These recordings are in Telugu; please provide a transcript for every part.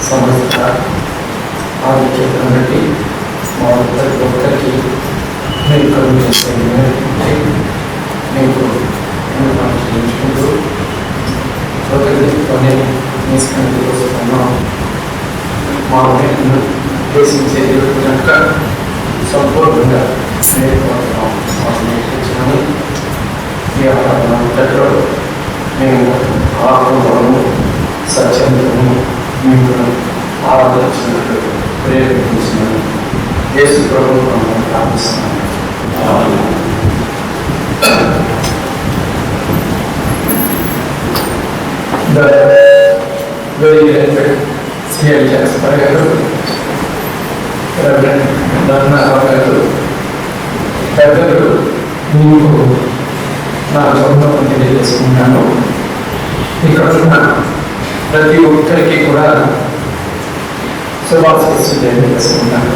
సమస్త ఆరోగ్యం బట్టి మా ఒక్కరికి మీరు కలుగు చేసే మీకు చేయించుకుంటూ ఒకరితోనే తీసుకుని వస్తున్నాం. మా ఉద్దేశించే కనుక సంపూర్ణంగా నేర్చుకుంటున్నాం. నేర్పించాము ఈ ఆరాధనలో మేము ఆత్మను సత్యంతము మీకు ఆరాధించినట్లు ప్రేరేపించినాను. యేసు ప్రభువును ప్రార్థిస్తున్నాను. Very respected C.L. Jasper garu, Reverend Dharma garu, పెద్దలు మీకు నా గౌరవం తెలియజేసుకుంటాను. ఇక్కడ ఉన్న ప్రతి ఒక్కరికి కూడా శుభాశీస్సులు తెలియజేసుకుంటాను.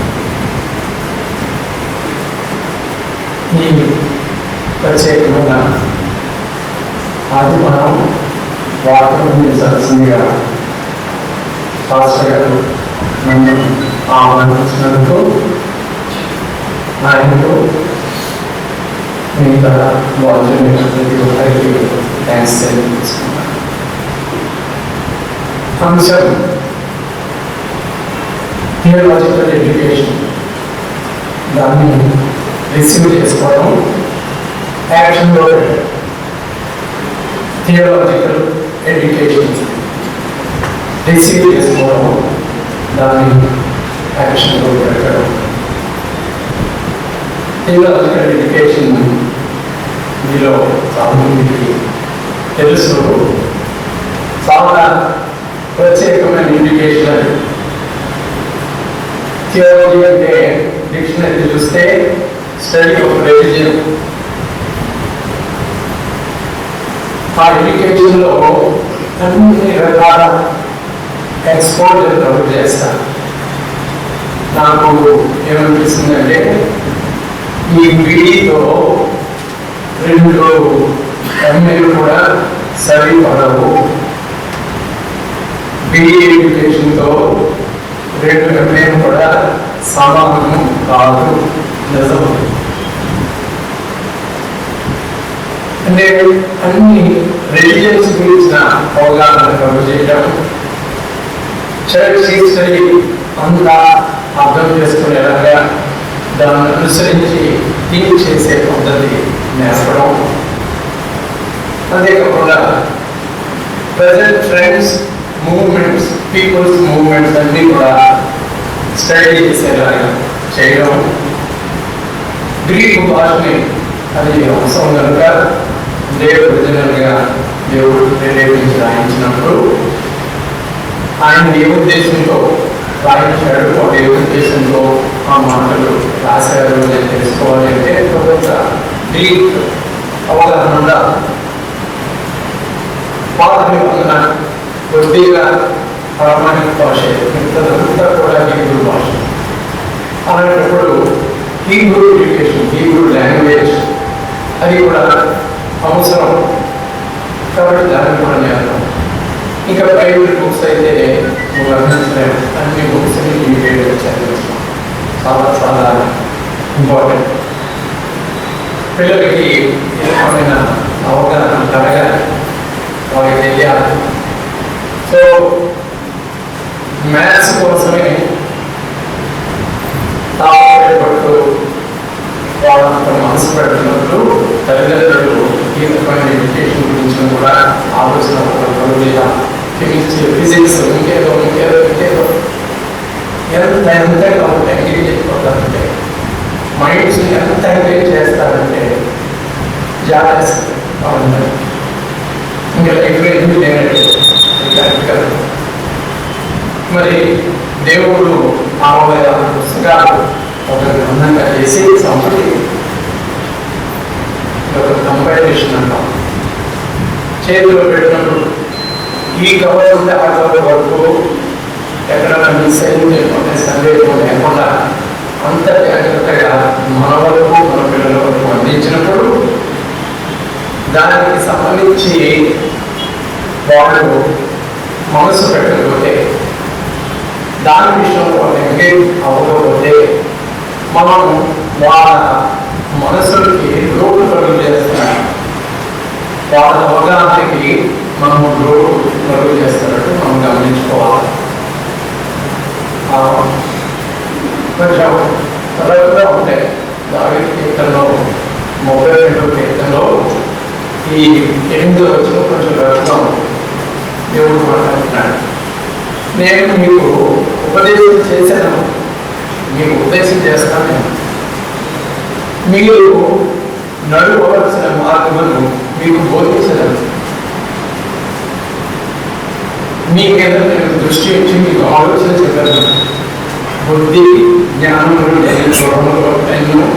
ఈ ప్రత్యేకమైన ఆదివారం వార్తలు అందించాల్సిందిగా పాస్టర్ గారు నన్ను ఆహ్వానించినందుకు ఆయనకు మిగతా వాళ్ళు ప్రతి ఒక్కరికి థ్యాంక్స్ తెలియజేసుకున్నాను. అంశం థియలాజికల్ ఎడ్యుకేషన్. దాన్ని రిసీవ్ చేసుకోవడం యాక్షన్లో థియలాజికల్ ఎడ్యుకేషన్ రిసీవ్ చేసుకోవడం, దాన్ని యాక్షన్లో పెట్టడం. థియలాజికల్ ఎడ్యుకేషన్ మీలో చాలామందికి తెలుసు. చాలా ప్రత్యేకమైన ఎడ్యుకేషన్. థియాలజీ అంటే డిక్షనరీ చూస్తే స్టడీ ఆఫ్ రిలీజియన్. ఆ ఎడ్యుకేషన్లో అన్ని రకాల ఎక్స్పోజర్ కవర్ చేస్తాను. నాకు ఏమనిపిస్తుందంటే ఈ బీడీతో 2 ఎంఏలు కూడా సరిపడవు. బీఈ ఎడ్యుకేషన్తో 2 ఎంఏలు కూడా సమానం కాదు. నిజం అంటే అన్ని రిలీజియన్స్ గురించిన అవగాహన కవర్ చేయడం, చర్చ్ హిస్టరీ అంతా అర్థం చేసుకునేలాగా దాన్ని అనుసరించి థింక్ చేసే పద్ధతి నేర్పడం. అంతేకాకుండా present trends, movements, peoples movements అన్నీ కూడా స్టడీ చేసేలాగా చేయడం, గ్రీకు భాషని అది అవసరం కనుక ఒరిజినల్గా దేవుడు ప్రేరేపించి రాయించినప్పుడు ఆయన ఏ ఉద్దేశంతో రాయించాడు, ఒక ఏ ఉద్దేశంతో ఆ మాటలు రాశారు అని తెలుసుకోవాలి అంటే కొంత గ్రీక్ అవగాహన ఉండాలి. పాత నిబంధన కొద్దిగా ప్రామాణిక భాష, మిగతాదంతా కూడా హీబ్రూ భాష. అలాంటప్పుడు హీబ్రూ ఎడ్యుకేషన్, హీబ్రూ లాంగ్వేజ్ అది కూడా అవసరం కాబట్టి దాన్ని కూడా నేర్పం. ఇంకా బైబిల్ బుక్స్ అయితే వర్ణించలేము, అన్ని బుక్స్ని ఇమీడియట్గా చదివిస్తాం. చాలా చాలా ఇంపార్టెంట్. పిల్లలకి ఏ రకమైన అవగాహన కలగాలి, వాళ్ళకి తెలియాలి. సో మ్యాథ్స్ కోసమే తాపత్రయపడుతూ వాళ్ళంత మనసు పెడుతున్నప్పుడు తల్లిదండ్రులు ఈ రకమైన ఎడ్యుకేషన్ గురించి కూడా ఆలోచన ఫిజిక్స్ ఇంకేదో ఎంత ఎంగేజ్ అయిపోతారంటే, మైండ్స్ ఎంత ఎంగేజ్ చేస్తారంటే జాగ్రత్త బాగుంటుంది. ఇంకా లైఫ్లో ఎందుకు లేనట్టు. మరి దేవుడు 66 పుస్తకాలు ఒక గ్రంథంగా చేసి సంపతి ఒక కంపైలేషన్ అంటాం చేతిలో పెట్టినప్పుడు ఈ కవర్ ఉంటే ఆ కవర్ వరకు ఎక్కడైనా మిస్ అయింది సందేహం లేకుండా అంత జాగ్రత్తగా మన వరకు మన పిల్లల వరకు అందించినప్పుడు దానికి సంబంధించి వాళ్ళు మనసు పెట్టకపోతే, దాని విషయంలో వాళ్ళు ఎంగేజ్ అవ్వకపోతే మనం వాళ్ళ మనసులకి లోటు కలుగు చేస్తున్నాం, వాళ్ళ అవగాహనకి మనం లోటు కలుగు చేస్తున్నట్టు మనం గమనించుకోవాలి. కొంచెం తరచుగా ఉంటాయి. దావీదు కీర్తనలో 32వ కీర్తనలో ఈ 8వ వచనం కొంచెం రచన దేవుడు మాట్లాడుతున్నాడు. నేను మీకు ఉపదేశం చేశాను, మీకు ఉపదేశం చేస్తాను, మీరు నడువవలసిన మార్గమును మీకు బోధించడం, మీ మీద నేను దృష్టి వచ్చి మీకు ఆలోచన చేయగలను. బుద్ధి జ్ఞానములు నేను చూడడంలో ఎన్నో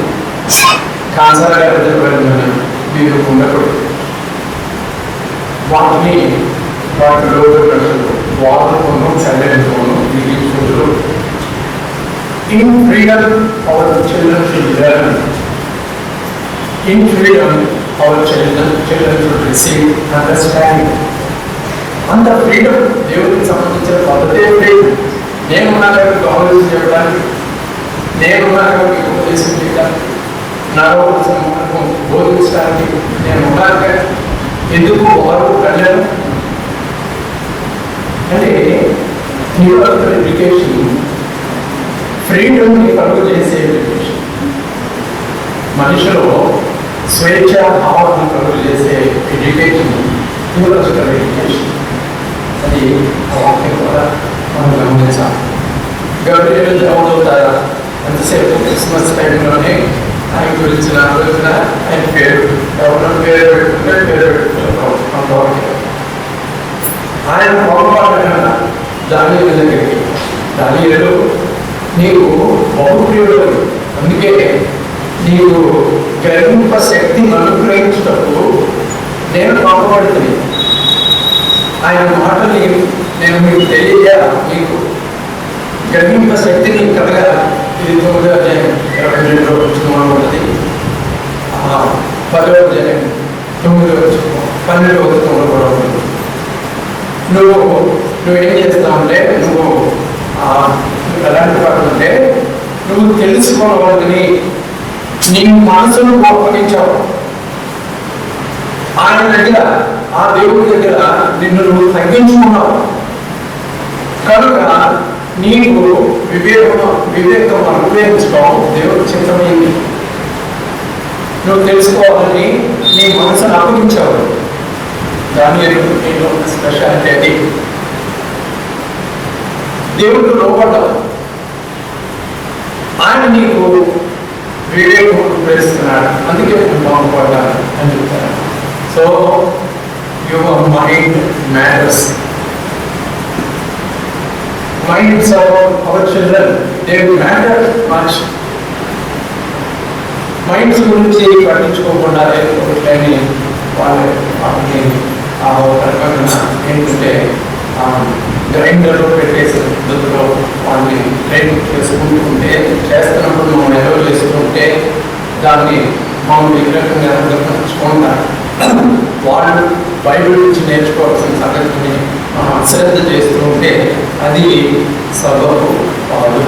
కాంసాలుగా ఎదురుపడిన మీరు ఉండకూడదు. వాటిని వాటిలో వాదులను చదివించుకోను మిగిలించుకుంటూ in freedom our children should learn, in freedom our children should receive understanding. అంత ఫ్రీడమ్ దేవుడికి సంబంధించిన పద్ధతే ఫ్రీడమ్. నేను నాకు గౌరవం చెప్పడానికి, నేను నాకు ఉపదేశం చేయడానికి, నడవలసిన మార్గం బోధించడానికి నేను ఉన్నాక ఎందుకు వారు వెళ్ళారు అంటే న్యూరల్ ఎడ్యుకేషన్ ఫ్రీడమ్ని కలుగు చేసే ఎడ్యుకేషన్, మనిషిలో స్వేచ్ఛ భావాలను కలుగు చేసే ఎడ్యుకేషన్ న్యూరల్ ఎడ్యుకేషన్. అది వాక్యం ద్వారా మనం గమనించాలి. గబ్రియలు దేవదూతారా ఎంతసేపు క్రిస్మస్ టైంలోనే ఆయన గురించిన ఆలోచన, ఆయన పేరు ఎవరో పేరు పెట్టుకుంటే పేరు పెట్టుకుంటాం అంతవరకు. ఆయన పొరపాటున దానియేలు దగ్గరికి, దానియేలు నీకు బహుప్రియుడు, అందుకే నీకు గ్రహింప శక్తిని అనుగ్రహించేటప్పుడు నేను పొరపడుతుంది. ఆయన మాటని నేను మీకు తెలియజేయ, మీకు గ్రహింప శక్తిని కలగా. ఇది 9వ అధ్యాయం 22వ వచనంలో ఉన్నది. 10వ అధ్యాయం 9వ వచనం 12వ వచనంలో కూడా ఉంటుంది. నువ్వేం చేస్తావంటే, నువ్వు ఎలాంటి వాడు అంటే, నువ్వు తెలుసుకోవాలని నీ మనసును అప్పగించావు. ఆయన దగ్గర, ఆ దేవుడి దగ్గర నిన్ను నువ్వు తగ్గించుకున్నావు కనుక నీకు వివేకం అనుగ్రహించడం దేవుడి చిత్తమైంది. నువ్వు తెలుసుకోవాలని నీ మనసును అప్పగించావు. దానియేలు స్పెషాలిటీ అది. దేవుడు లోపడ్డావు. ఆయన నీకు వివేకం ప్రేరిస్తున్నాడు, అందుకే నువ్వు బాగుపడ్డాను అని చెప్తారు. So your mind matters. Minds of our children they matter much. Minds గురించి పట్టించుకోకుండా లేకపోతే వాళ్ళని ఒక రకమైన ఏంటంటే గ్రైండర్లో పెట్టేసి పద్ధతిలో వాళ్ళని ట్రైనింగ్ చేసుకుంటూ ఉంటే, చేస్తున్నప్పుడు మనం ఎలవ్ చేసుకుంటే దాన్ని మనం విగ్రహంగా నడుచుకుంటాం. వాళ్ళు బైబిల్ నుంచి నేర్చుకోవాల్సిన సంగతిని మనం అశ్రద్ధ చేస్తూ ఉంటే అది సబబు కాదు.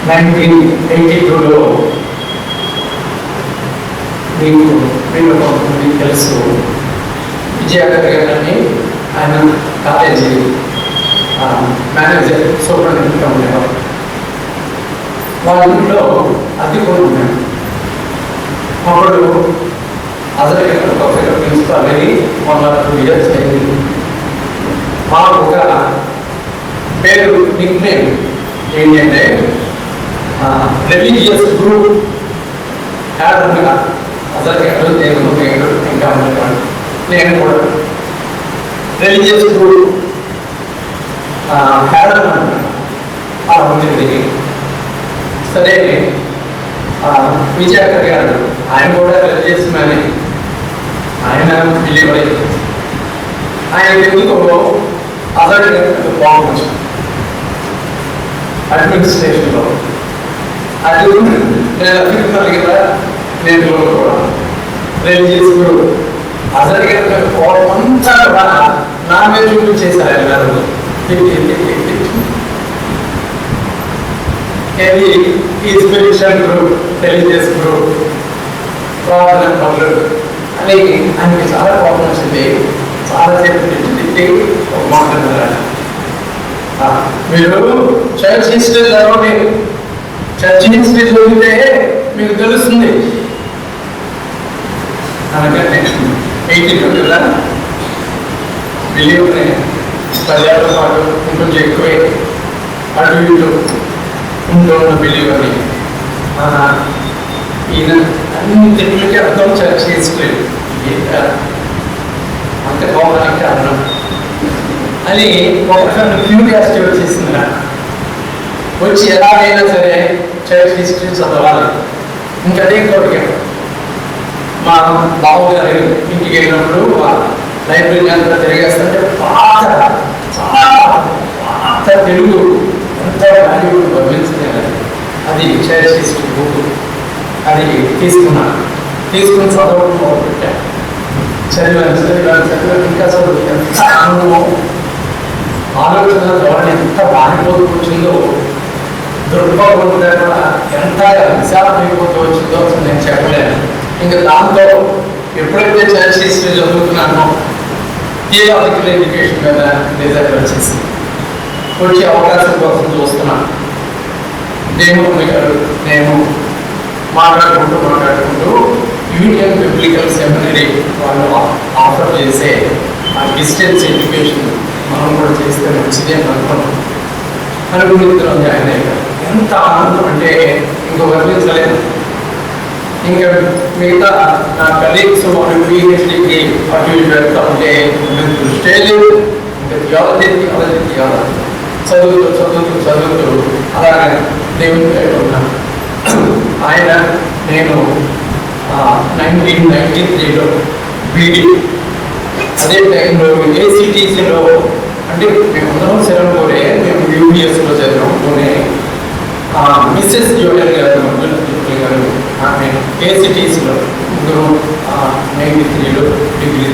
1982లో మీకు కొంతమంది తెలుసు, విజయాకర్ గారిని, ఆయన కాలేజీ మేనేజర్ సూపరింటెండెంట్గా ఉండేవారు. వాళ్ళ ఇంట్లో అద్దె కూడా ఉన్నాడు. అప్పుడు అసలు ప్రిన్సిపాల్ అని 1 or 2 years అయింది. మాకు ఒక పేరు నిక్ నేమ్ ఏంటంటే రిలీజియస్ గ్రూప్ హ్యాడ్ ఉండగా అసలు నేను ఇంకా ఉండేవాడు. నేను కూడా రిలీజియస్ గ్రూప్ హ్యాడ్ అలా ఉంటుంది. సరే విజయాకర్ గారు ఆయన కూడా రిలీజియస్ మ్యాన్, ఆయన బిలీవర్. ఆయన ఎందుకు అసలు బాగుంది అడ్మినిస్ట్రేషన్లో. అది నేను అభివృద్ధి కదా, నేను కూడా రిలీజియస్ గ్రూప్ అసలు కోపమంతా కూడా నా మీద చూపించేశారు ఆయన గారు. ఈ స్పిరిచువల్ గ్రూప్, రిలీజియస్ గ్రూప్, ప్రార్థన పనులు అని ఆయనకి చాలా కోపం వచ్చింది. చాలాసేపు తిట్టి ఒక మాట అన్నారు, మీరు చర్చ్ హిస్టరీ చదవండి, చర్చ్ హిస్టరీ చదివితే మీకు తెలుస్తుంది. అనగానే 82 కదా, బిలీవ్ని 10 ఏళ్ల పాటు ఇంకొంచెం ఎక్కువే అటు ఇటు ఉంటూ ఉన్న బిలీవ్ అని ఈయన అన్ని తెలుగులకి అర్థం చర్చ్ హిస్టరీ అంత కోపానికి అర్థం అని ఒక క్యూరియాసిటీ వచ్చేసింది నాకు. వచ్చి ఎలాగైనా సరే చర్చ్ హిస్టరీ చదవాలి. ఇంకా అదే కోరిక. మా బావగారు ఇంటికి వెళ్ళినప్పుడు లైబ్రరీ అంతా తిరిగేస్తుంటే పాత తెలుగు ఎంత వాల్యూబుల్ గమనించింది. అది చర్చ్ హిస్టరీ బుక్. అది తీసుకుని చదవడం మొదలుపెట్టాను. చదివాను ఇంకా చదువు ఎంత అనుభవం, ఆలోచన ధోరణి ఎంత మారిపోతూ వచ్చిందో, దృక్పథం కూడా ఎంత విశాలమైపోతూ వచ్చిందో అసలు నేను చెప్పలేను. ఇంకా దాంతో ఎప్పుడైతే చర్చ్ హిస్టరీ చదువుతున్నానో థియలాజికల్ ఎడ్యుకేషన్ మీద డిజైర్ వచ్చేసి వచ్చే అవకాశం కోసం చూస్తున్నాను. దేవుని గారు నేను మాట్లాడుకుంటూ యూనియన్ బిబ్లికల్ సెమినరీ వాళ్ళు ఆఫర్ చేసే ఆ డిస్టెన్స్ ఎడ్యుకేషన్ మనం కూడా చేస్తే మంచిది అని అనుకుంటున్నాం. జాయిన్ అయ్యారు. ఎంత ఆనందం అంటే ఇంకో వర్ణించలేదు. ఇంకా మిగతా నా కలీగ్స్ వాళ్ళు పిహెచ్డీకి అటు ఇటు వెళ్తా ఉంటే దృష్టి లేదు. ఇంకా థియాలజీ చదువుతూ అలాగే దేవుని ఉన్నాను. ఆయన నేను 1993లో బీడీ, అదే టైంలో ఏసీటీసీలో, అంటే మేమందరం సెలవులోనే మేము యూబిఎస్లో చదివాం. పోనీ మిస్సెస్ జోయల్ గారు ఆమె ఏసీటీసీలో ముగ్గురు 93లో డిగ్రీ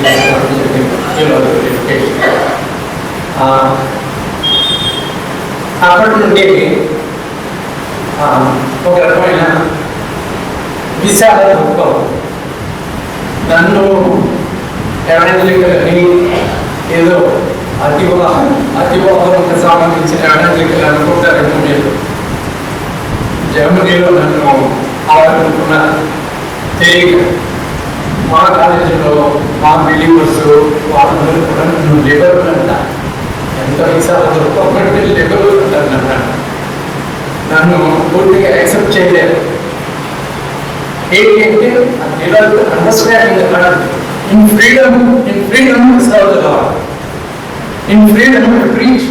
ఎడ్యుకేషన్. అప్పటి నుండి ఒక రకమైన విశాల దృక్పథం. నన్ను ఎవరైనా ఏదో అతివాహనకు సంబంధించిన ఎవరైనా అనుకుంటారేమో మీరు. జర్మనీలో నన్ను ఆడుకున్న తేలిక మా కాలేజీలో మా బిలీవర్స్ వాళ్ళందరూ కూడా నన్ను లిబరల్ అంట. ఎంత విషయాలు ఒక్కొక్కటి లెక్కలు నన్ను పూర్తిగా యాక్సెప్ట్ చేయలేదు. ఏంటంటే understanding in freedom to serve the lord, in freedom to preach,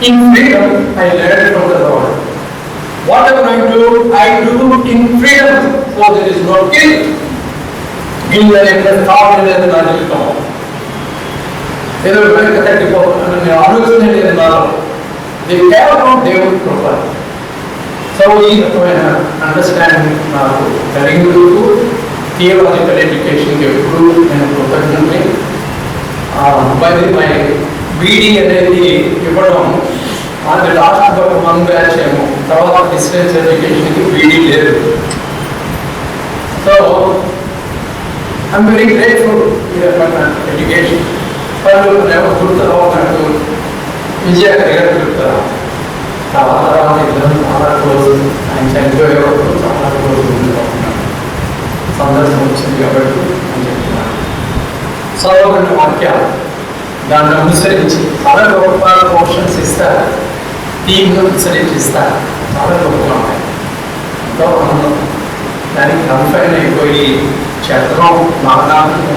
in freedom I learn from the lord. Whatever I do in freedom, so there is no guilt. Guilt అనేది థాట్ అనేది నా జీవితం. ఏదో వెనక తట్టిపోతున్నా నేను ఆలోచన లేదు నాలో. ఇది కేవలం దేవుడి కృప. సో ఈ రకమైన అండర్స్టాండింగ్ నాకు కలిగినందుకు థియలాజికల్ ఎడ్యుకేషన్కి ఎప్పుడు నేను కృతజ్ఞతని. మై బీడీ అనేది ఇవ్వడం అది లాస్ట్ ఒక 1 బ్యాచ్ ఏమో, తర్వాత డిస్టెన్స్ ఎడ్యుకేషన్కి బీడీ లేదు. సో ఐఎమ్ వెరీ గ్రేట్ఫుల్ ఈ రకమైన ఎడ్యుకేషన్. వాళ్ళు ఎవరు గుర్తురావు నాకు విజయ గారు గుర్తురావు. తర్వాత ఇద్దరు చాలా క్లోజ్, ఆయన చనిపోయే వరకు చాలా క్లోజ్ సందర్శనం వచ్చింది కాబట్టి అని చెప్తున్నాను. చదవబడిన వాక్యాలు దాన్ని అనుసరించి చాలా గొప్ప పోర్షన్స్ ఇస్తారు, టీంను అనుసరించి ఇస్తారు, చాలా గొప్పగా ఉన్నాయి. ఎంతో ఆనందం. దానికి కన్ఫైన్ అయిపోయి చదవం నాగాను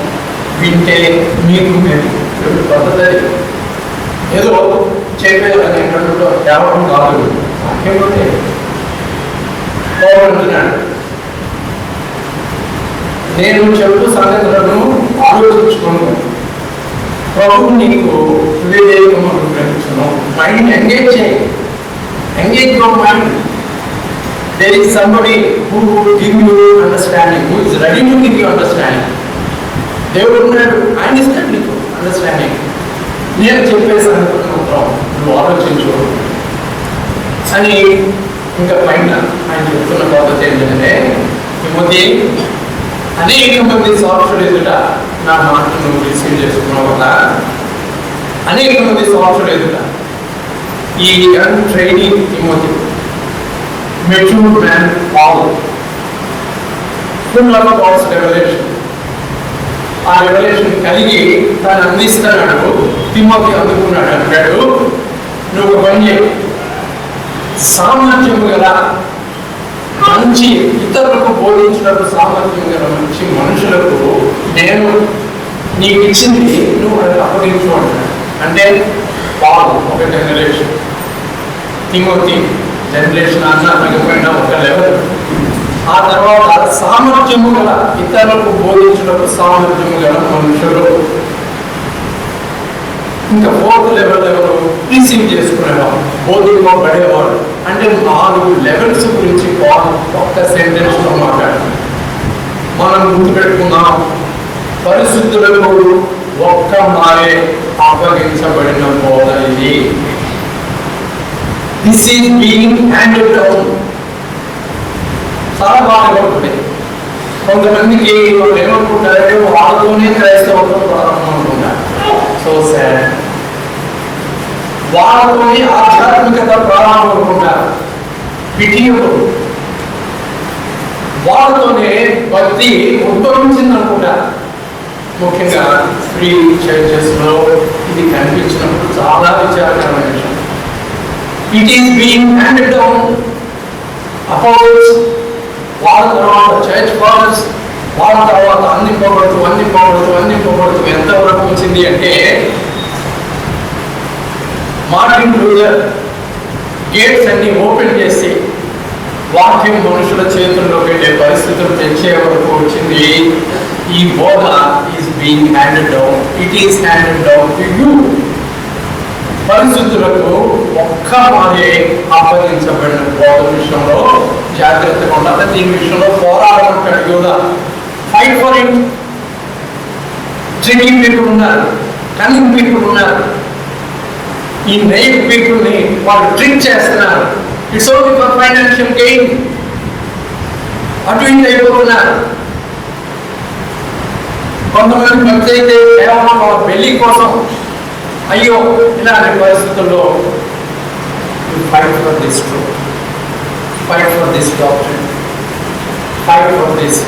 వింటే మీకు మేము పద్ధతి ఏదో చెప్పేదని ఎక్కడో కేవలం కాదు. వాక్యంలోనే పోగొడుతున్నాడు. నేను చెడు సంగతులను ఆలోచించుకున్నాను, ప్రభు నీకు వివేకము అనుగ్రహించును. మైండ్ ఎంగేజ్ చేయి, engage your mind. There is somebody who will give you understanding, who is ready to give you understanding. దేవుడు ఉన్నాడు, ఆయన ఇస్తాడు నీకు అండర్స్టాండింగ్. నేను చెప్పే సంగతులు మాత్రం నువ్వు ఆలోచించు అని. ఇంకా పైన ఆయన చెప్తున్న పద్ధతి ఏంటంటే, తిమోతి అనేక మంది సాక్షులు ఎదుట నా మాటను నువ్వు రిసీవ్ చేసుకున్నావు కదా, అనేక మంది సాక్షులు ఎదుట ఈ training Timothy mature man Paul, full of God's revelation. ఆ రెవల్యూషన్ కలిగి తను అందిస్తున్నాడు. తిమోతి అందుకున్నాడు. అంటాడు, నువ్వు పని చేయి, సామర్థ్యం గల మంచి ఇతరులకు బోధించినప్పుడు సామర్థ్యం గల మంచి మనుషులకు నేను నీకు ఇచ్చింది నువ్వు అప్పగించు అంటాడు. అంటే పాల్ ఒక జనరేషన్, తిమోతి జనరేషన్ అన్న తగ్గిపోయిన ఒక లెవెల్. ఆ తర్వాత సామర్థ్యము గల ఇతరులకు బోధించినప్పుడు సామర్థ్యము గల మనుషులు. ఇంకా 4th లెవెల్ ఎవరు? రిసీవ్ చేసుకునేవాడు, బోధింపబడేవాడు. అంటే 4 లెవెల్స్ గురించి ఒక్క సెంటెన్స్ లో మాట్లాడాలి. మనం గుర్తుపెట్టుకున్నాం, పరిశుద్ధులకు ఒక్క మారే అప్పగించబడిన బోధ ఇది. This is being handed down. చాలా బాగా ఉంటుంది. కొంతమందికి వాళ్ళు ఏమనుకుంటారంటే వాళ్ళతోనే క్రైస్తవంతో ప్రారంభం అనుకుంటారు. So sad. వాళ్ళతోనే ఆధ్యాత్మికత ప్రారంభం అనుకుంటారు. పిటియబుల్. వాళ్ళతోనే భక్తి ఉద్భవించింది అనుకుంటారు. ముఖ్యంగా ఫ్రీ చర్చెస్ లో ఇది కనిపించినప్పుడు చాలా విచారకరమైన విషయం. It is being handed down. Apostles, వాళ్ళ తర్వాత చర్చ్ ఫాదర్స్, వాళ్ళ తర్వాత అందింపబడుతూ ఎంతవరకు వచ్చింది అంటే మార్టిన్ లూథర్ గేట్స్ అన్ని ఓపెన్ చేసి వాక్యం మనుషుల చేతుల్లో పెట్టే పరిస్థితులు తెచ్చే వరకు వచ్చింది. ఈ బోధ is being handed down. It is handed down to you. పరిశుద్ధులకు ఒక్క మారే ఆపదించబడిన బోధ విషయంలో జాగ్రత్తగా ఉండాలి. దీని విషయంలో పోరాడమంటాడు యోధ. Fight for it. Tricking people ఉన్నారు, కన్నింగ్ పీపుల్ ఉన్నారు. ఈ నైవ్ పీపుల్ ని వాళ్ళు ట్రిక్ చేస్తున్నారు. It's only for financial gain. అటు ఇటు అయిపోతున్నారు. కొంతమంది భక్తి అయితే కేవలం వాళ్ళ పెళ్లి కోసం. అయ్యో, ఇలాంటి పరిస్థితుల్లో fight for this truth, fight for this doctor, fight for this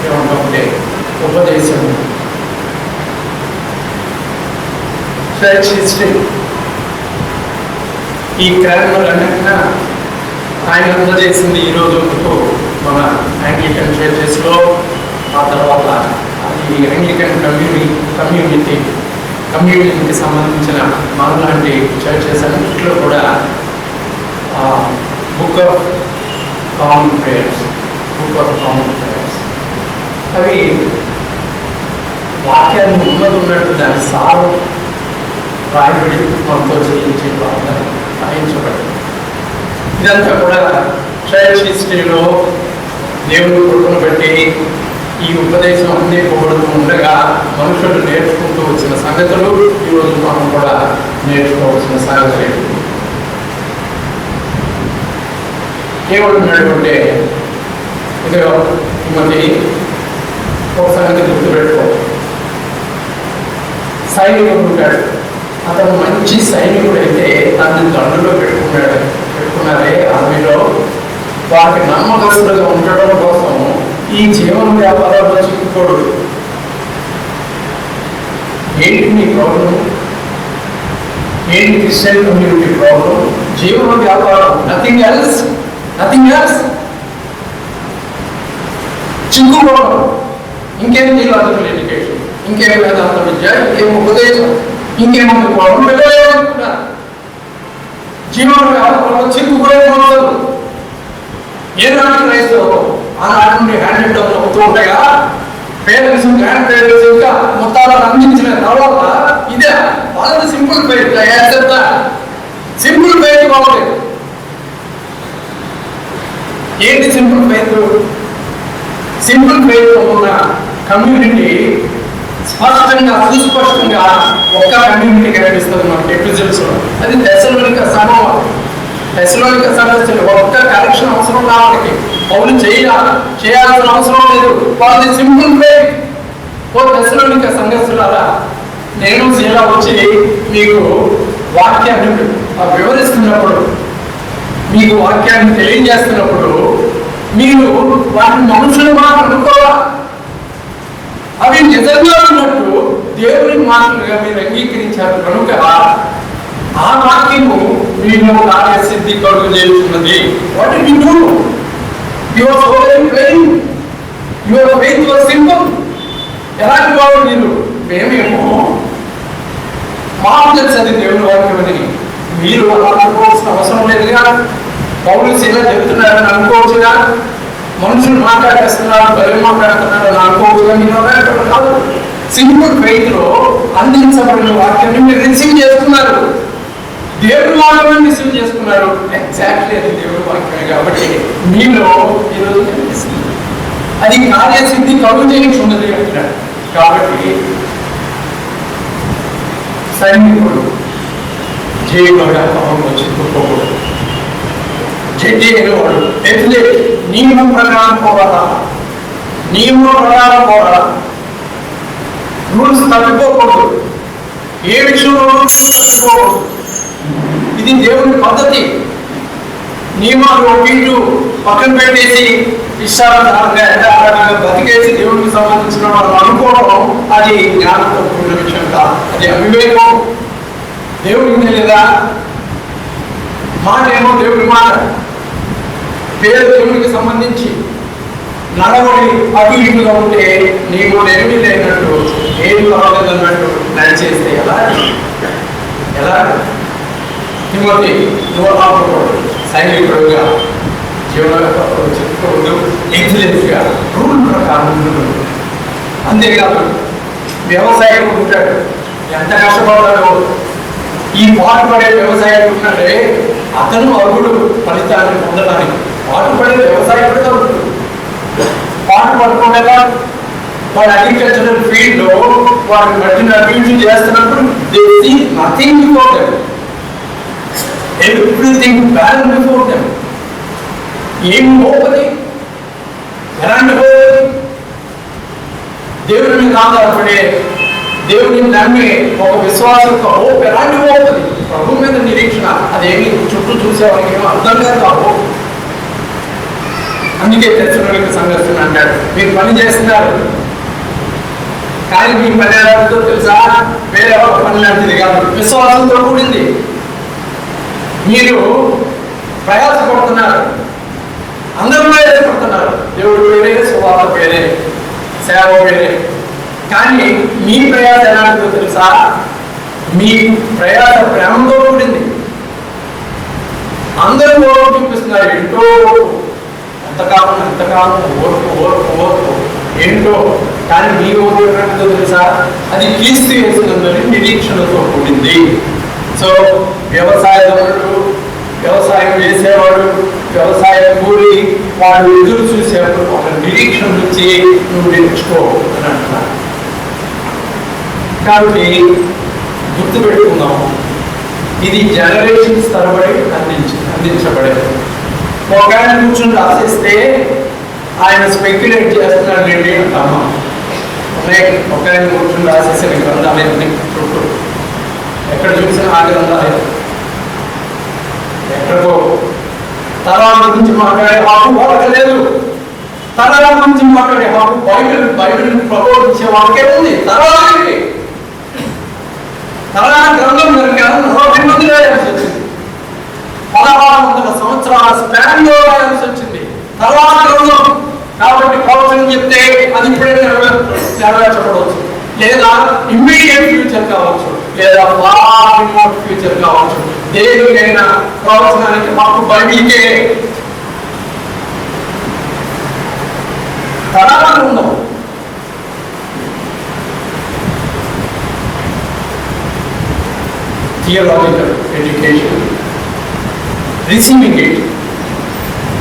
ఏమంటే ఉపదేశం. చర్చ్ హిస్టరీ ఈ క్రాన్వల్ అన్నింటినా ఆయన అందజేసింది ఈరోజు మన యాంగ్లికన్ చర్చెస్లో, ఆ తర్వాత ఈ యాంగ్లికన్ కమ్యూనిటీకి సంబంధించిన మనలాంటి చర్చెస్ అన్నింటిలో కూడా బుక్ ఆఫ్ కామన్ ప్రేయర్స్ అవి వాక్యాన్ని ఉన్నట్టు దాని సారం రాయబడి మనతో చెల్లించే భాగంగా రాయించబడింది. ఇదంతా కూడా చర్చ్ హిస్టరీలో దేవుడు కొడుకును బట్టి ఈ ఉపదేశం అందింపబడుతూ ఉండగా మనుషులు నేర్చుకుంటూ వచ్చిన సంగతులు ఈరోజు మనం కూడా నేర్చుకోవాల్సిన సంగతి. ఏమంటున్నాడు అంటే, ఇదిగో మళ్ళీ ఒక సంగతి గుర్తుపెట్టుకో, సైనికుడు ఉంటాడు, అతను మంచి సైనికుడు అయితే తనని దండులో పెట్టుకున్నారే ఆర్మీలో, వారికి నమ్మకస్తులుగా ఉండడం కోసం ఈ జీవన వ్యాపారాల్లో చిక్కుకోడు. ఏంటి నీ ప్రాబ్లం? ఏంటి క్రిస్టియన్ కమ్యూనిటీ ప్రాబ్లం? జీవన వ్యాపారం, నథింగ్ ఎల్స్. చిక్కుకోవడం, ఇంకేం థియలాజికల్ ఎడ్యుకేషన్, ఇంకేం వేదాంత విద్య, ఇంకేం ఉపదేశం, ఇంకేమో ప్రాబ్లం పెట్టలేదనుకుంటారు. జీవన వ్యాపారంలో చిక్కుకోవడం ఏనాటి క్రైస్తవ ఆనాటి నుండి హ్యాండ్ అవుతూ ఉండగా పేరెంట్స్, గ్రాండ్ పేరెంట్స్ ఇంకా మొత్తాలను అందించిన తర్వాత ఇదే వాళ్ళది సింపుల్ ఫెయిత్. సింపుల్ ఫెయిత్ బాగుంది. ఏంటి సింపుల్ ఫెయిత్? సింపుల్ ఫెయిత్ ఉన్న కమ్యూనిటీ స్పష్టంగా సుస్పష్టంగా ఒక్క కమ్యూనిటీ కనిపిస్తుంది మనకి ఎపిసోడ్స్. అది దశలోనిక సమస్యలు ఒక్క కరెక్షన్ అవసరం వాళ్ళకి. పౌలు చేయాల్సిన అవసరం లేదు. వాళ్ళది సింపుల్ ఫెయిత్. ఓ దశలోనిక సంఘస్థులారా, నేను శీల వచ్చి మీకు వాక్యాన్ని వివరిస్తున్నప్పుడు, మీకు వాక్యాన్ని తెలియజేస్తున్నప్పుడు మీరు వాటిని మనుషులు మాట అనుకోవా, అవి నిజంగా ఉన్నట్టు దేవుని మాటలుగా మీరు అంగీకరించారు కనుక ఆ వాక్యము మీలో కార్యసిద్ధి కలుగు చేస్తున్నది. What do you do? Your so very plain, your faith was simple. ఎలాంటి వాడు మీరు? మేమేమో మాకు తెలుసు అది దేవుని వాక్యం అని. మీరు అలా అనుకోవాల్సిన అవసరం లేదుగా. పౌలు శీల చెప్తున్నారని అనుకోవచ్చుగా. మనుషులు మాట్లాడేస్తున్నారు, బలి మాట్లాడుతున్నారు అని అనుకోవచ్చుగా. మీరు కాదు. సింపుల్ ఫెయిత్ లో అందించబడిన వాక్యాన్ని మీరు రిసీవ్ చేస్తున్నారు. దేవుడి వాక్యాన్ని రిసీవ్ చేసుకున్నారు. ఎగ్జాక్ట్లీ అది దేవుడి వాక్యమే కాబట్టి మీలో ఈరోజు కనిపిస్తుంది. అది కార్యసిద్ధి కలుగు చేయించున్నది అంటున్నాడు. కాబట్టి సైనికుడు జైలుగా పవన్లో చిక్కుకోకూడదు. జడ్జి అనేవాడు ఎట్లే నియమం ప్రకారం పోవాలా, రూల్స్ తప్పిపోకూడదు. ఏ విషయంలో రూల్స్ తప్పిపోకూడదు. ఇది దేవుని పద్ధతి. నియమాలు వీళ్ళు పక్కన పెట్టేసి ఇష్టానుసారంగా బతికేసి దేవుడికి సంబంధించిన వాళ్ళు అనుకోవడం అది జ్ఞానంతో కూడిన విషయం కాదు. అది అవివేకం. దేవుడికి తెలియదా? మాట ఏమో దేవుడి మాట, పేరు దేవుడికి సంబంధించి నడవడి అటు ఇటుగా ఉంటే నీకు ఏమీ లేనట్టు, ఏమి పర్వాలేదన్నట్టు నడిచేస్తే ఎలా తిమ్మతి నువ్వు ఆపకూడదు. సైనికుడుగా జీవన చెప్పుకోవద్దు. ఎక్సలెన్స్గా రూల్ ప్రకారం ఉండదు. అంతేకాదు వ్యవసాయం ఉంటాడు, ఎంత కష్టపడతాడో. ఈ పాటుపడే వ్యవసాయం ఉంటే అతను అర్హుడు ఫలితాన్ని పొందడానికి. పాటుపడే వ్యవసాయకుడుగా ఉంటుంది. పాటు పడుకోలేదా? వాడు అగ్రికల్చరల్ ఫీల్డ్ లో వాడు మట్టిని అభివృద్ధి చేస్తున్నప్పుడు they see nothing before them, everything barren before them. ఏం హోపది? ఎలాంటి హోపది? దేవుడి మీద ఆధారపడే, దేవుడిని నమ్మే ఒక విశ్వాసం యొక్క హోప్ ఎలాంటి హోపది? ప్రభు మీద నిరీక్షణ. అదేమి చుట్టూ చూసేవాళ్ళకి ఏమో అర్థం కాదు ఆ హోప్. అందుకే తెచ్చుకోవడానికి సంఘర్షణ అంటాడు. మీరు పని చేస్తున్నారు కానీ మీ పని ఎలాంటిదో తెలుసా? వేరే పని లాంటిది కాదు, విశ్వాసంతో కూడింది. మీరు ప్రయాసపడుతున్నారు, అందరూ ప్రయాసపడుతున్నారు. దేవుడు వేరే, సువార్త వేరే, సేవ వేరే. కానీ మీ ప్రయాస ఎలాంటిదో తెలుసా? మీ ప్రయాస ప్రేమతో కూడింది. అందరూ ఓర్పు చూపిస్తున్నారు, ఏంటో ఎంతకాలం ఓర్పు ఏంటో. కానీ మీ ఓర్పు ఎలాంటిదో తెలుసా? అది క్రీస్తు యేసునందు నిరీక్షణతో కూడింది. సో వ్యవసాయదారుడు, వ్యవసాయం చేసేవాడు, వ్యవసాయ కూలి వాడు ఎదురు చూసేవాడు ఒక నిరీక్షణ నుంచి నువ్వు నేర్చుకో అని అంటున్నాడు. కాబట్టి గుర్తుపెట్టుకుందాం, ఇది జనరేషన్స్ తరబడి అందించబడేది. ఒక ఆయన కూర్చొని రాసేస్తే ఆయన స్పెక్యులేట్ చేస్తున్నాడు ఏంటి అంటామా? ఒక ఆయన కూర్చొని రాసేసిన గ్రంథాలన్నీ చుట్టూ ఎక్కడ చూసినా ఆ గ్రంథాలయం. ఎక్కడికో తరాల గురించి మాట్లాడే హక్కు వాళ్ళకి లేదు. తరాల గురించి మాట్లాడే హక్కు బైబిల్ ప్రబోధించే వాళ్ళకే ఉంది. తరాలకి తరాల గ్రంథం మంది రాయాల్సి వచ్చింది. 1600 సంవత్సరాల స్పాన్ లో రాయాల్సి వచ్చింది తరాల గ్రంథం. కాబట్టి ప్రవచనం చెప్తే అది ఇప్పుడే నెరవేర్చబడవచ్చు, లేదా ఇమ్మీడియట్ ఫ్యూచర్ కావచ్చు, లేదా ఫార్ రిమోట్ ఫ్యూచర్ కావచ్చు. దేనికైనా ప్రవచనానికి మాకు బైబిల్కే తరాలు ఉండవు. Theological education, receiving it,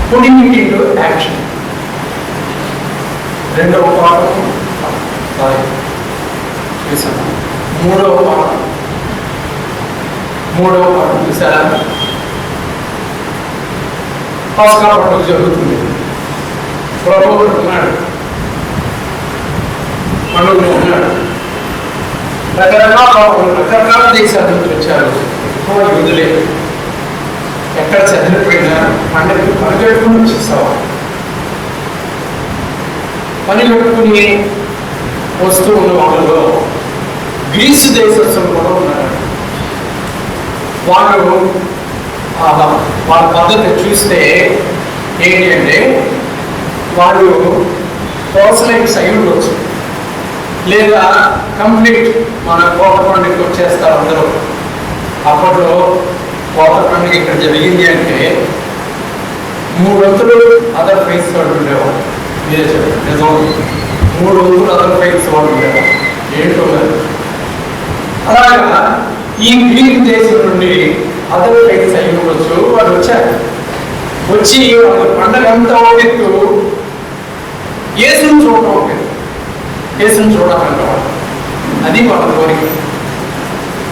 putting it into action. రెండవ పాఠం చూసాను. మూడవ పాఠం చూసారా? పాస్కా పండుగ జరుగుతుంది. ప్రభువు ఉన్నాడు, పండుగ ఉన్నాడు. రకరకాల దేశాల నుంచి వచ్చారు. ఎక్కువ యూదులే. ఎక్కడ చదివిపోయినా పండుగ పనిగట్టుకుని వచ్చేసావా? పని కట్టుకుని వస్తూ ఉన్న వాళ్ళలో గ్రీసు దేశస్తులు కూడా ఉన్నారు. వాళ్ళు వాళ్ళ పద్ధతి చూస్తే ఏంటి అంటే, వాళ్ళు పర్సనైట్స్ అయి ఉండొచ్చు, లేదా కంప్లీట్ మన కోట పండుగకి వచ్చేస్తారు అందరూ. అప్పట్లో కోట పండుగ ఇక్కడ జరిగింది అంటే 3 వంతులు అదర్ ఫైస్ వాళ్ళు ఉండేవాళ్ళు. మీరే చెప్పండి, నిజం. 3 వంతులు అదర్ ఫైస్ వాళ్ళు ఉండేవాళ్ళు. ఏంటో మరి అలాగా ఈ గ్రీక్ దేశం నుండి అదర్ ఫైస్ అయి ఉండొచ్చు. వాళ్ళు వచ్చారు. వచ్చి వాళ్ళ పండుగ అంతా ఒకెత్తు, యేసుని చూడటం ఒకెత్తు, యేసుని చూడాలంటే వాళ్ళు అది వాళ్ళ కోరిక.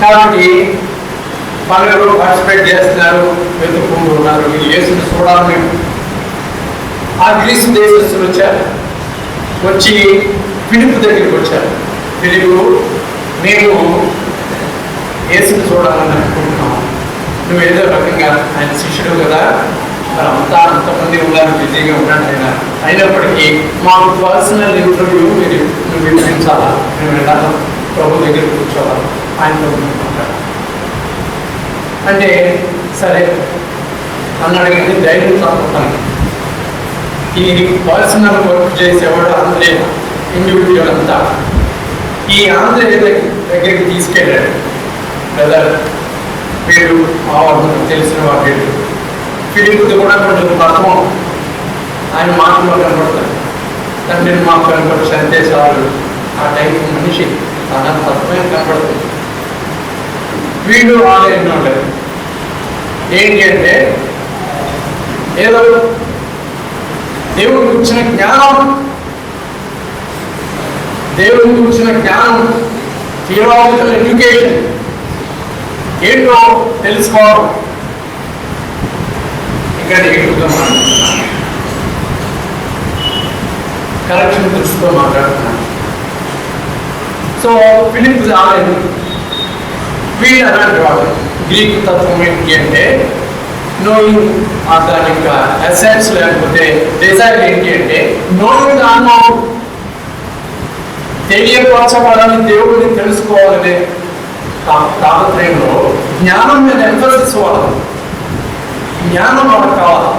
కాబట్టి పండుగలో పార్టిసిపేట్ చేస్తున్నారు, వెతుక్కుంటూ ఉన్నారు. యేసుని చూడాలని ఆ గ్రీసు దేశస్తులు వచ్చారు. వచ్చి ఫిలిప్పు దగ్గరికి వచ్చారు. ఫిలిప్పు, మేము యేసుని చూడాలని అనుకుంటున్నాం, నువ్వు ఏదో రకంగా ఆయన శిష్యుడు కదా, మరి అంతమంది ఉన్నారు, బిజీగా ఉన్నాడు ఆయన. అయినప్పటికీ మాకు పర్సనల్ ఇంటర్వ్యూ నువ్వు వినిపించాలా, మేము వెళ్ళాలా, ప్రభు దగ్గర కూర్చోవాలి, ఆయనతో మాట్లాడాలి అంటే సరే అన్నాడు. కానీ ధైర్యం తప్పుతాను. ఈ పర్సనల్ వర్క్ చేసేవాడు ఆంధ్రే ఇండివిజువల్ అంతా. ఈ ఆంధ్రే దగ్గరికి తీసుకెళ్ళాడు. బ్రదర్ వీడు తెలిసిన వాడు, ఫిలిప్ది కూడా కొంచెం తత్వం ఆయన మాటలో కనపడతాడు. తండ్రిని మాకు కనపడే సందేశాలు ఆ టైప్ మనిషి తన తత్వమే కనపడుతుంది. వీడు ఆలయంలో లేదు. ఏంటి అంటే ఏదో దేవుడికి వచ్చిన జ్ఞానం, దేవుడికి వచ్చిన జ్ఞానం, థియలాజికల్ ఎడ్యుకేషన్ ఏంటో తెలుసుకోవడం. ఇక్కడ కరెక్షన్ దృష్టితో మాట్లాడుతున్నాను. సో ఫిలిప్ ఆలయం వీళ్ళు అలాంటి వాడు. గ్రీక్ తత్వం ఏంటి అంటే నోయింగ్ దాని యొక్క ఎసెన్స్, లేకపోతే డిజైర్ ఏంటి అంటే నోయింగ్ అన్నోన్, తెలియపరచబడాలని, దేవుడిని తెలుసుకోవాలనే తాపత్రయంలో జ్ఞానం మీద ఎంఫసిస్ వాడదు. జ్ఞానం మనకు కావాలి.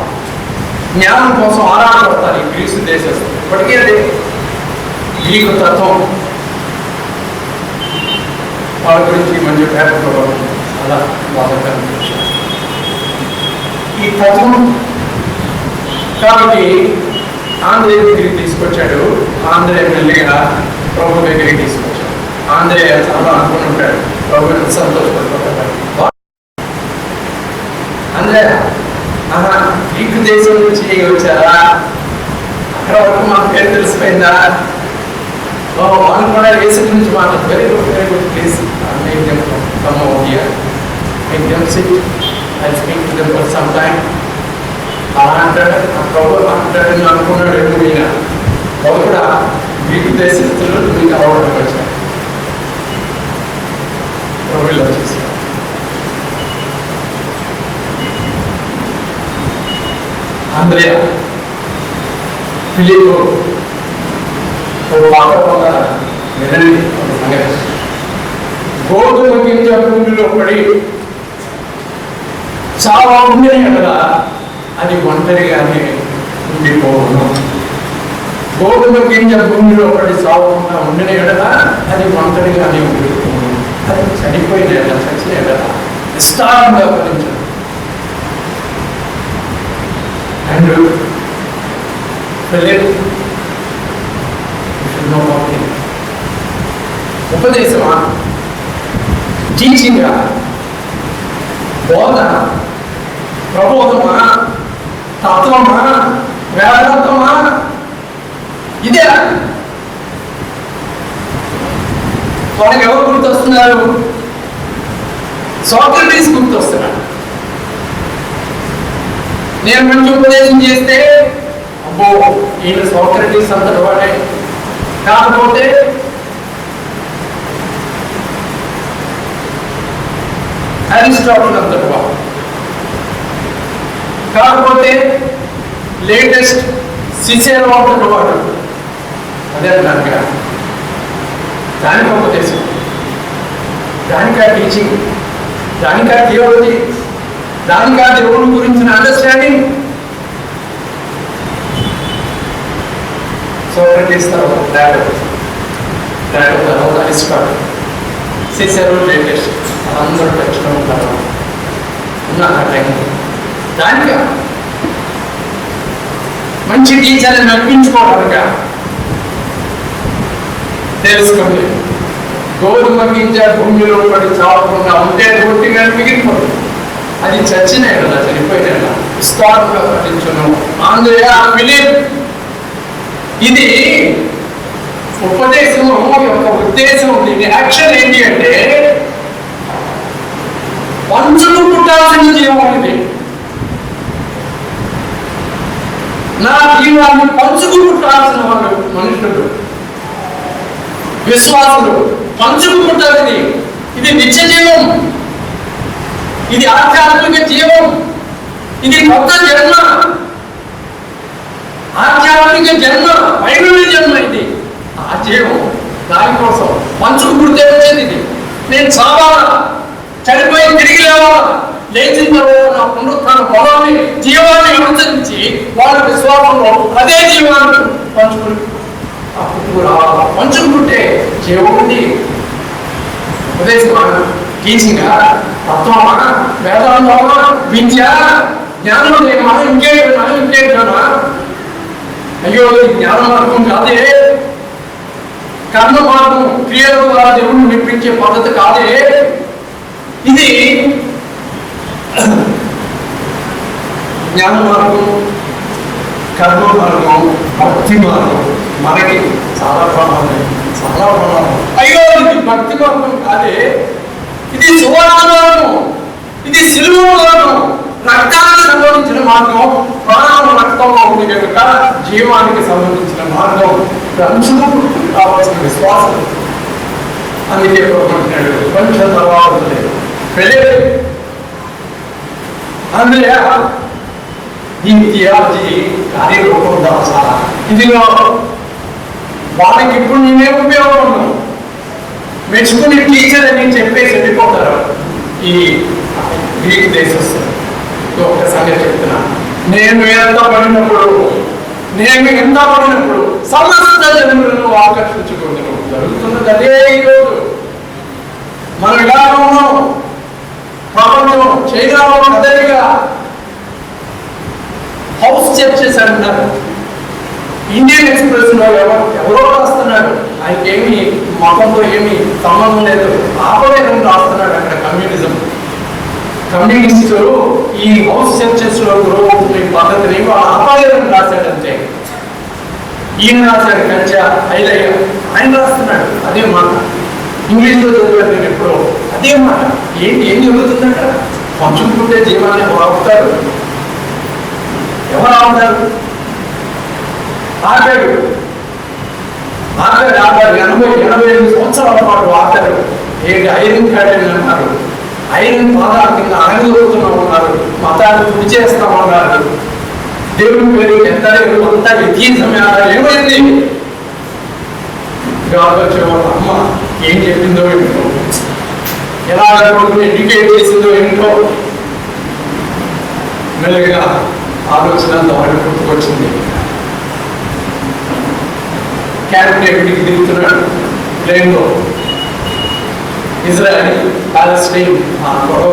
జ్ఞానం కోసం ఆరాటపడతారు ఈ గ్రీసు దేశస్తులు. ఇప్పటికీ అదే గ్రీకు తత్వం వాళ్ళ గురించి మంచి పేపర్లో అలా బాగా కనిపించారు ఈ తత్వం. కాబట్టి ఆంధ్రేయ దగ్గరికి తీసుకొచ్చాడు. ఆంధ్రేయ మెల్లిగా ప్రభు దగ్గరికి తీసుకొచ్చాడు. ఆంధ్రేయ చాలా అనుకుని ఉంటాడు, ప్రభు సంతోషపడిపోతాడు. ఆంధ్రేయ గ్రీకు దేశం నుంచి వచ్చారా, అక్కడ వరకు మన పేరు తెలిసిపోయిందా, మనం కూడా యేసు గురించి మాట్లాడు. Very good, very good, please make them come over here, make them SIT, I speak to them for some time. అలా అంటాడు. ఆ ప్రభు అంటాడని అనుకున్నాడు. ఎప్పుడు ఈయన ప్రభు కూడా గ్రీకు దేశస్తులు మీకు అలవాటు వచ్చాడు. ప్రభులు వచ్చేసాడు. ఆంధ్రేయ ఫిలిప్ వినండి ఒక సంగతి. గోధుమ గింజ భూమిలో పడి చాలా ఉండిన కదా అది ఒంటరిగానే ఉండిపోవడం. గోధుమ గింజ భూమిలో పడి సాగకుండా ఉండిన ఎడల అది ఒంటరిగానే ఉండిపోవడం. అది చనిపోయిన ఎడల, చచ్చిన ఎడల విస్తారంగా ఫలించడం. అండ్ ఉపదేశమా, టీచింగా, బోధ, ప్రబోధమా, తత్వమా, వేదాంతమా, ఇదే వాళ్ళకి ఎవరు గుర్తొస్తున్నారు? సోక్రటీస్ గుర్తొస్తున్నాడు. నేను మంచి ఉపదేశం చేస్తే అబ్బో ఈయన సోక్రటీస్ అంతటి వాడే. కాకపోతే అరిస్టాటిల్ అంతటి వాడు. కాకపోతే లేటెస్ట్ సిసెరో అంతటి వాడు. అదే అన్నాక దానికి ఉపదేశం, దానికా టీచింగ్, దానికా థియాలజీ, దానికా దేవుడి గురించిన అండర్స్టాండింగ్. సోక్రటీస్ తర్వాత తర్వాత అరిస్టాటిల్, సిసెరో లేటెస్ట్, అందరూ టచ్లో ఉంటారు. ఉన్నారు ఆ టైం. దానికా మంచి టీచర్ని నడిపించుకోవడానిక తెలుసుకోండి. గోధుమ గింజ భూమిలో పడి చావకుండా ఉంటే పూర్తిగా మిగిలిపోతుంది. అది చచ్చిన ఎడల, చనిపోయిన ఎడల విస్తారంగా పఠించును. ఆంధ్రేయ ఫిలిప్, ఇది ఉపదేశం యొక్క ఉద్దేశం. దీని యాక్షన్ ఏంటి అంటే పంచుకు పుట్టాల్సిన జీవం ఇది. నా జీవాన్ని పంచుకు పుట్టాల్సిన వాళ్ళు మనుషులు, విశ్వాసులు పంచుకు పుట్టాలి. ఇది నిత్య జీవం, ఇది ఆధ్యాత్మిక జీవం, ఇది కొత్త జన్మ, ఆధ్యాత్మిక జన్మ, వైరుణ్య జన్మ. ఇది ఆ జీవం. దానికోసం పంచుకు పుడితే వచ్చేది ఇది. నేను చావాలా, చనిపోయి తిరిగి లేవాలా, లేచిన తర్వాత నా పునరుత్థాన బలాన్ని, జీవాన్ని అనుసరించి వాళ్ళ విశ్వాసంలో అదే జీవాన్ని పంచుకుని పంచుకు పుట్టే జీవం ఉంది. ఉపదేశమా, టీచింగా, తత్వమా, వేదాంతమా, విద్య, జ్ఞానోదయమా, ఇంకేంటా? అయ్యో జ్ఞాన మార్గం కాదే, కర్మ మార్గం, క్రియల ద్వారా దేవుడిని మెప్పించే పద్ధతి కాదే. ఇది జ్ఞాన మార్గం, కర్మ మార్గం, భక్తి మార్గం. మనకి చాలా ప్రమాదం, చాలా ప్రమాదం. అయ్యో ఇది భక్తి మార్గం కాదే, ఇది సువర్ణ మార్గం, ఇది సిలువ మార్గం, రక్తానికి సంబంధించిన మార్గం, ప్రాణం రక్తంలో ఉంది కనుక జీవానికి సంబంధించిన మార్గం. అంచుకు కావాల్సిన విశ్వాసం. అందుకే కోరుకుంటున్నాడు కొంచెం తర్వాత వెళ్ళేది. అందులో ఈ థియాలజీ కార్యరూపం దాచాలా. ఇదిలో వాళ్ళకి ఇప్పుడు నేనే ఉపయోగపడను, మెచ్చుకుని టీచర్ అని చెప్పేసి వెళ్ళిపోతారు ఈ గ్రీక్ దేశస్తులు. ఒక సంగతి చెప్తున్నాను. నేను ఎంత పడినప్పుడు సమస్త జనులను ఆకర్షించుకుంటున్నాం. జరుగుతున్నది అదే. ఈరోజు మనం ఎలా ఉన్నాం, ప్రపంచం చైనాలో కదలిగా హౌస్ చర్చెస్ అంటున్నారు. ఇండియన్ ఎక్స్ప్రెస్ లో ఎవరో రాస్తున్నాడు, ఆయనకి ఏమి మతంతో ఏమి సంబంధం లేదు, ఆపవేదం రాస్తున్నాడు. అక్కడ కమ్యూనిస్ట్ ఈ హౌస్ చర్చెస్ లో గ్రో అవుతున్న పద్ధతిని ఆపవేదం రాశాడంతే. ఈయన రాశాడు కంచా ఐలయ్య, ఆయన రాస్తున్నాడు అదే మాట. ఇంగ్లీష్లో చదివాడు నేను ఎప్పుడో, అదే మాట. ఏం జరుగుతుందంట? పంచుకుంటే జీవాన్ని ఆపుతారు. ఎవరు ఆపుతారు? ఆపాడు 80 సంవత్సరాల పాటు ఆపారు. ఏంటి ఐరన్ కర్టెన్ అన్నారు, ఐరన్ పాదాల కింద అణగదొరుకుతూ ఉన్నారు, మతాన్ని తుడి చేస్తామన్నారు, దేవుడి పేరు ఎంత అంతా వ్యతీతమే అన్నారు. ఏమైంది? వచ్చేవాళ్ళు అమ్మ ఏం చెప్పిందో ఏంటో, ఎలా ఎడ్యుకేట్ చేసిందో ఏంటో, మెల్లగా ఆలోచన అంత వాడి గుర్తుకొచ్చింది. క్యాబినెట్కి దిగుతున్నాడు ప్లేన్లో. ఇజ్రాయెల్ పాలస్టైన్ ఆ గొడవ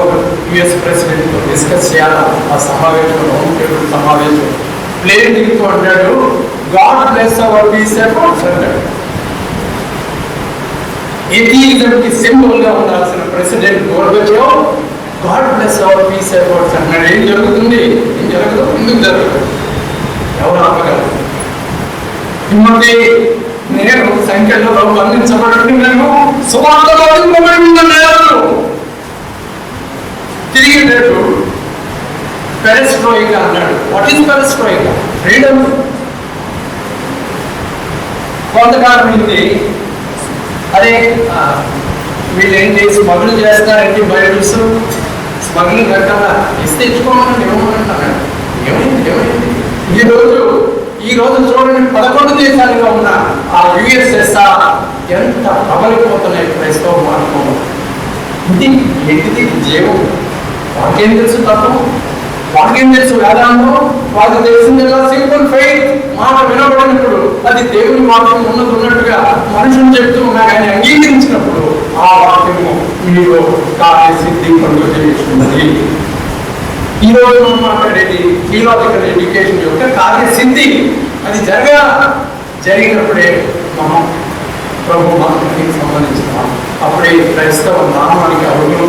యుఎస్ ప్రెసిడెంట్ డిస్కస్ చేయాలా ఆ సమావేశం, రౌండ్ టేబుల్ సమావేశం. ప్లేన్ దిగుతూ అంటాడు, God bless hour peace efforts అంటాడు. ఎథియిజంకి సింబల్ గా ఉండాల్సిన president Gorbachev God bless hour peace efforts అన్నాడు. ఏం జరుగుతుంది? ఏం జరగదు. ఎందుకు జరగదు? ఎవరు ఆపగలరు? హిమ్మతి నేను సంఖ్యలో బంధించబడుతున్నాను, సువార్తలో బంధింపబడుతున్నాను. తిరిగి రేపు పెరెస్ట్రోయికా అన్నాడు. What is perestroika? ఫ్రీడమ్. కొంతకాలం ఇది అదే వీళ్ళు ఏంటి స్మగ్లింగ్ చేస్తారంటే బైబిల్స్ స్మగ్లింగ్ రకంగా ఇస్తే ఇచ్చుకోమని ఏమన్నాడు. ఏమైంది? ఈ రోజు చూడండి, 11 దేశాలుగా ఉన్న ఆ యుఎస్ఎస్ఆర్ ఎంత ప్రబలిపోతున్నాయి క్రైస్తవ మార్గం. ఏంటిది జీవం? వాకేం తెలుసు తత్వం, వాకేం తెలుసు వేదాంతం, వాళ్ళకి తెలిసిందిగా సింపుల్ ఫెయిత్. మాట వినబడినప్పుడు అది దేవుని వాక్యం ఉన్నట్టుగా మనుషులు చెప్తూ ఉన్నా కానీ అంగీకరించినప్పుడు ఆ వాక్యము మీలో కార్యసిద్ధి కలుగు చేస్తున్నది. ఈ రోజు మనం మాట్లాడేది థియలాజికల్ ఎడ్యుకేషన్ యొక్క కార్యసిద్ధి. అది జరిగినప్పుడే మనం ప్రభు మార్గానికి సంబంధించిన అప్పుడే క్రైస్తవ నామానికి అడుగులో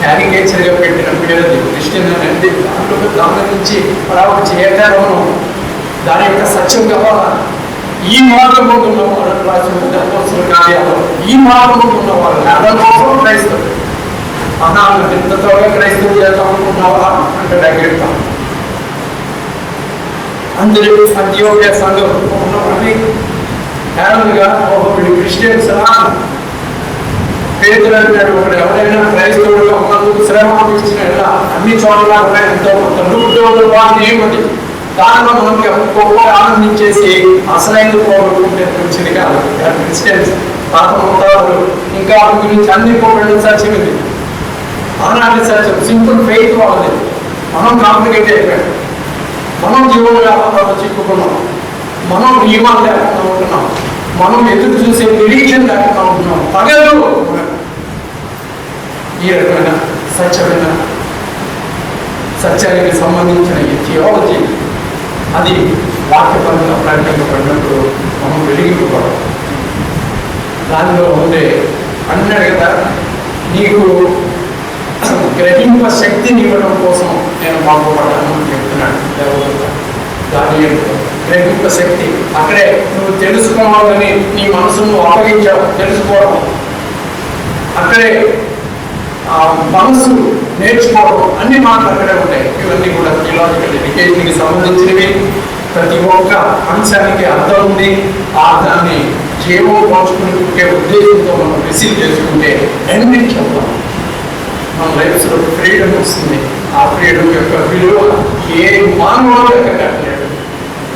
క్యారికేచర్గా పెట్టిన పేరుది క్రిస్టియన్ అనేది దాని నుంచి పడవ చేయగలను. దాని యొక్క సత్యం కావాలా? ఈ మార్గంలో ఉన్న వాళ్ళు రాసిన కార్యాలు, ఈ మార్గంలో ఉన్న వాళ్ళు అందరూ క్రైస్తవులు. అన్నాను ఎంత త్వరగా క్రైస్తవులు చేద్దాం అనుకుంటున్నావా అంటే డైరెక్ట్ అందరూ అంత్యోదయ సంఘం ఉన్నవాడిని హ్యారల్గా వీడు క్రిస్టియన్స్ పేదలు అంటాడు. ఒకడు ఎవరైనా క్రైస్తవుడుగా ఉన్నందుకు శ్రమ ఇచ్చిన అన్ని చోట్ల ఎంతో కొంత నూటోళ్ళు వాళ్ళు ఏమిటి దానిలో మనకి ఒక్కొక్క ఆనందించేసి అసలైన పోగొట్టుకుంటే వచ్చింది కాదు. క్రిస్టియన్స్ పాత మొత్తాలు ఇంకా గురించి అన్ని పోగొట్టిన సత్యమిది. ఆనాటి సత్యం సింపుల్ ఫెయిత్ వాళ్ళది. మనం కాంప్లికేట్ అయిపోయాడు. మనం జీవన వ్యాపారంలో చిక్కుకున్నాం, మనం నియమాలు లేకుండా ఉంటున్నాం, మనం ఎదురు చూసే నిరీక్షణ లేకుండా ఉంటున్నాం. పగలు ఈ రకమైన సత్యానికి సంబంధించిన ఈ థియాలజీ అది వాక్యపరంగా ప్రకటింపబడినప్పుడు మనం వెలిగింపబడం. దానిలో ఉండే అన్నాడు కదా, నీకు గ్రహింప శక్తిని ఇవ్వడం కోసం నేను బాగుపడ్డాను అని చెప్తున్నాడు దేవదూత. దాని గ్రహింప శక్తి అక్కడే నువ్వు తెలుసుకోవాలని నీ మనసును అప్పగించావు. తెలుసుకోవడం అక్కడే మనసు నేర్చుకోవడం అన్ని మాటలు అక్కడే ఉంటాయి. ఇవన్నీ కూడా థియలాజికల్ ఎడ్యుకేషన్కి సంబంధించినవి. ప్రతి ఒక్క అంశానికి అర్థం ఉంది. ఆ అర్థాన్ని జీవం పంచుకునే ఉద్దేశంతో మనం రిసీవ్ చేసుకుంటే ఎన్నిటి చెప్తాం మన లైఫ్స్లో ఫ్రీడమ్ వస్తుంది. ఆ ఫ్రీడమ్ యొక్క విలువ ఏ మానవుడు ఎక్కట్లేదు.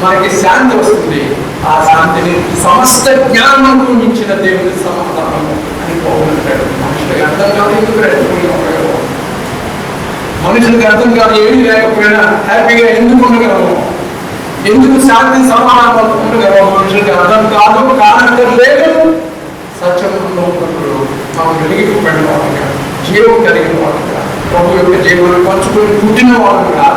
మనకి శాంతి వస్తుంది. ఆ శాంతిని సమస్త జ్ఞానంకు మించిన దేవుని సమాధానం అని పోగొట్టాడు. మనుషులకి అర్థం కాదు. ఎందుకు మనుషులకు అర్థం కాదు, ఏమీ లేకపోయినా హ్యాపీగా ఎందుకు ఉండగలము, ఎందుకు శాంతి సమాధానం ఉండగలము, మనుషులకు అర్థం కాదు, కానక్కర్లేదు. సత్యంలో ఉన్నప్పుడు మనం వెలిగిపోయిన వాళ్ళుగా, జీవం కలిగిన వాళ్ళుగా, ప్రభు యొక్క జీవనాన్ని పంచుకొని పుట్టిన వాళ్ళుగా,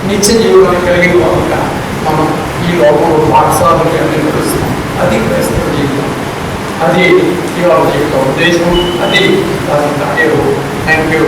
నిత్య జీవనాన్ని కలిగిన వాళ్ళుగా మనం ఈ లోకంలో పాఠశాలకి అన్ని నడుస్తాం. అది క్రైస్తవ జీవితం, అది ఇవాళ జీవితం ఉద్దేశం, అది దాని థ్యాంక్ యూ.